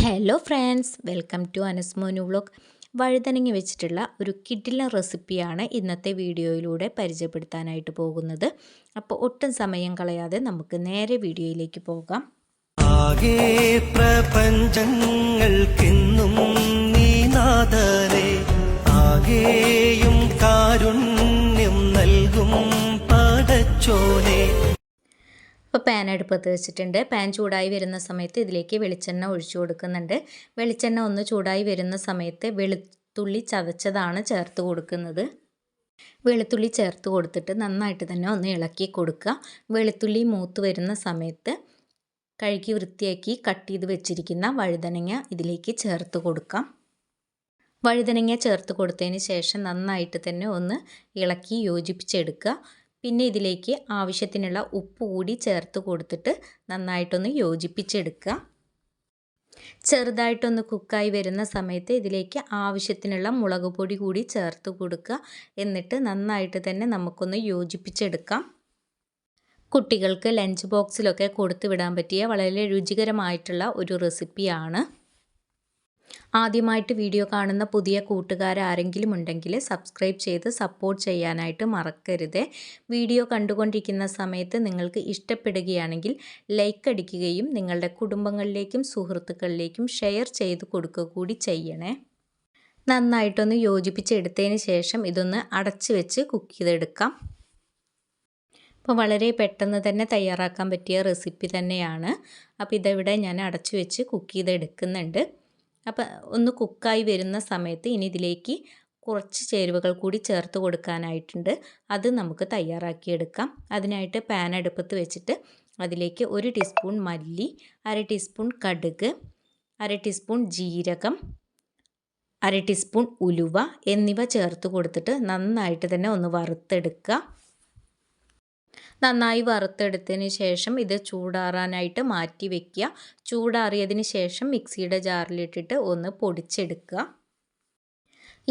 Hello friends, welcome to Anasmonu vlog. വഴുതനങ്ങ വെച്ചിട്ടുള്ള ഒരു കിടിലൻ റെസിപ്പിയാണ് ഇന്നത്തെ വീഡിയോയിലൂടെ പരിചയപ്പെടുത്താനായിട്ട് പോകുന്നത്. അപ്പോൾ ഒട്ടും സമയം കളയാതെ നമുക്ക് നേരെ വീഡിയോയിലേക്ക് പോകാം. ആകെ പ്രപഞ്ചങ്ങൾക്കെന്നും നീനാഥനേ, ആകെയും കാരുണ്യം നൽകും പടച്ചോനെ. ഇപ്പോൾ പാൻ അടുപ്പത്ത് വെച്ചിട്ടുണ്ട്. പാൻ ചൂടായി വരുന്ന സമയത്ത് ഇതിലേക്ക് വെളിച്ചെണ്ണ ഒഴിച്ചു കൊടുക്കുന്നുണ്ട്. വെളിച്ചെണ്ണ ഒന്ന് ചൂടായി വരുന്ന സമയത്ത് വെളുത്തുള്ളി ചതച്ചതാണ് ചേർത്ത് കൊടുക്കുന്നത്. വെളുത്തുള്ളി ചേർത്ത് കൊടുത്തിട്ട് നന്നായിട്ട് തന്നെ ഒന്ന് ഇളക്കി കൊടുക്കുക. വെളുത്തുള്ളി മൂത്ത് വരുന്ന സമയത്ത് കഴുകി വൃത്തിയാക്കി കട്ട് ചെയ്ത് വെച്ചിരിക്കുന്ന വഴുതനങ്ങ ഇതിലേക്ക് ചേർത്ത് കൊടുക്കാം. വഴുതനങ്ങ ചേർത്ത് കൊടുത്തതിന് ശേഷം നന്നായിട്ട് തന്നെ ഒന്ന് ഇളക്കി യോജിപ്പിച്ചെടുക്കുക. പിന്നെ ഇതിലേക്ക് ആവശ്യത്തിനുള്ള ഉപ്പ് കൂടി ചേർത്ത് കൊടുത്തിട്ട് നന്നായിട്ടൊന്ന് യോജിപ്പിച്ചെടുക്കുക. ചെറുതായിട്ടൊന്ന് കുക്കായി വരുന്ന സമയത്ത് ഇതിലേക്ക് ആവശ്യത്തിനുള്ള മുളക് പൊടി കൂടി ചേർത്ത് കൊടുക്കുക. എന്നിട്ട് നന്നായിട്ട് തന്നെ നമുക്കൊന്ന് യോജിപ്പിച്ചെടുക്കാം. കുട്ടികൾക്ക് ലഞ്ച് ബോക്സിലൊക്കെ കൊടുത്തു വിടാൻ പറ്റിയ വളരെ രുചികരമായിട്ടുള്ള ഒരു റെസിപ്പിയാണ്. ആദ്യമായിട്ട് വീഡിയോ കാണുന്ന പുതിയ കൂട്ടുകാരാരെങ്കിലും ഉണ്ടെങ്കിൽ സബ്സ്ക്രൈബ് ചെയ്ത് സപ്പോർട്ട് ചെയ്യാനായിട്ട് മറക്കരുത്. വീഡിയോ കണ്ടുകൊണ്ടിരിക്കുന്ന സമയത്ത് നിങ്ങൾക്ക് ഇഷ്ടപ്പെടുകയാണെങ്കിൽ ലൈക്ക് അടിക്കുകയും നിങ്ങളുടെ കുടുംബങ്ങളിലേക്കും സുഹൃത്തുക്കളിലേക്കും ഷെയർ ചെയ്ത് കൊടുക്കുക കൂടി ചെയ്യണേ. നന്നായിട്ടൊന്ന് യോജിപ്പിച്ചെടുത്തതിന് ശേഷം ഇതൊന്ന് അടച്ച് വെച്ച് കുക്ക് ചെയ്തെടുക്കാം. അപ്പോൾ വളരെ പെട്ടെന്ന് തന്നെ തയ്യാറാക്കാൻ പറ്റിയ റെസിപ്പി തന്നെയാണ്. അപ്പോൾ ഇതിവിടെ ഞാൻ അടച്ച് വെച്ച് കുക്ക് ചെയ്തെടുക്കുന്നുണ്ട്. അപ്പോൾ ഒന്ന് കുക്കായി വരുന്ന സമയത്ത് ഇനി ഇതിലേക്ക് കുറച്ച് ചേരുവകൾ കൂടി ചേർത്ത് കൊടുക്കാനായിട്ടുണ്ട്. അത് നമുക്ക് തയ്യാറാക്കിയെടുക്കാം. അതിനായിട്ട് പാൻ അടുപ്പത്ത് വെച്ചിട്ട് അതിലേക്ക് 1 ടീസ്പൂൺ മല്ലി, 1/2 ടീസ്പൂൺ കടുക്, 1/2 ടീസ്പൂൺ ജീരകം, 1/2 ടീസ്പൂൺ ഉലുവ എന്നിവ ചേർത്ത് കൊടുത്തിട്ട് നന്നായിട്ട് തന്നെ ഒന്ന് വറുത്തെടുക്കുക. നന്നായി വറുത്തെടുത്തതിന് ശേഷം ഇത് ചൂടാറാനായിട്ട് മാറ്റി വയ്ക്കുക. ചൂടാറിയതിന് ശേഷം മിക്സിയുടെ ജാറിലിട്ടിട്ട് ഒന്ന് പൊടിച്ചെടുക്കുക.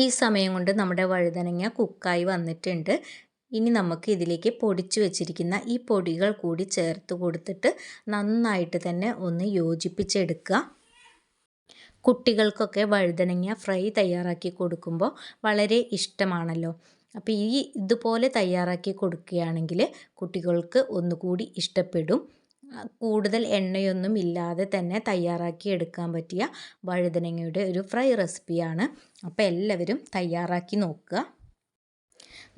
ഈ സമയം കൊണ്ട് നമ്മുടെ വഴുതനങ്ങ കുക്കായി വന്നിട്ടുണ്ട്. ഇനി നമുക്ക് ഇതിലേക്ക് പൊടിച്ചു വെച്ചിരിക്കുന്ന ഈ പൊടികൾ കൂടി ചേർത്ത് കൊടുത്തിട്ട് നന്നായിട്ട് തന്നെ ഒന്ന് യോജിപ്പിച്ചെടുക്കുക. കുട്ടികൾക്കൊക്കെ വഴുതനങ്ങ ഫ്രൈ തയ്യാറാക്കി കൊടുക്കുമ്പോൾ വളരെ ഇഷ്ടമാണല്ലോ. അപ്പോൾ ഇതുപോലെ തയ്യാറാക്കി കൊടുക്കുകയാണെങ്കിൽ കുട്ടികൾക്ക് ഒന്നുകൂടി ഇഷ്ടപ്പെടും. കൂടുതൽ എണ്ണയൊന്നും ഇല്ലാതെ തന്നെ തയ്യാറാക്കി എടുക്കാൻ പറ്റിയ വഴുതനങ്ങയുടെ ഒരു ഫ്രൈ റെസിപ്പിയാണ്. അപ്പോൾ എല്ലാവരും തയ്യാറാക്കി നോക്കുക.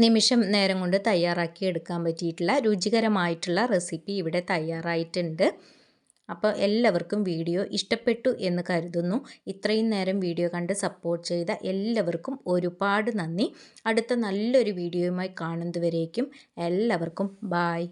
നിമിഷം നേരം കൊണ്ട് തയ്യാറാക്കി എടുക്കാൻ പറ്റിയിട്ടുള്ള രുചികരമായിട്ടുള്ള റെസിപ്പി ഇവിടെ തയ്യാറായിട്ടുണ്ട്. അപ്പോൾ എല്ലാവർക്കും വീഡിയോ ഇഷ്ടപ്പെട്ടു എന്ന് കരുതുന്നു. ഇത്രയും നേരം വീഡിയോ കണ്ട് സപ്പോർട്ട് ചെയ്ത എല്ലാവർക്കും ഒരുപാട് നന്ദി. അടുത്ത നല്ലൊരു വീഡിയോയുമായി കാണുന്നതുവരേക്കും എല്ലാവർക്കും ബായ്.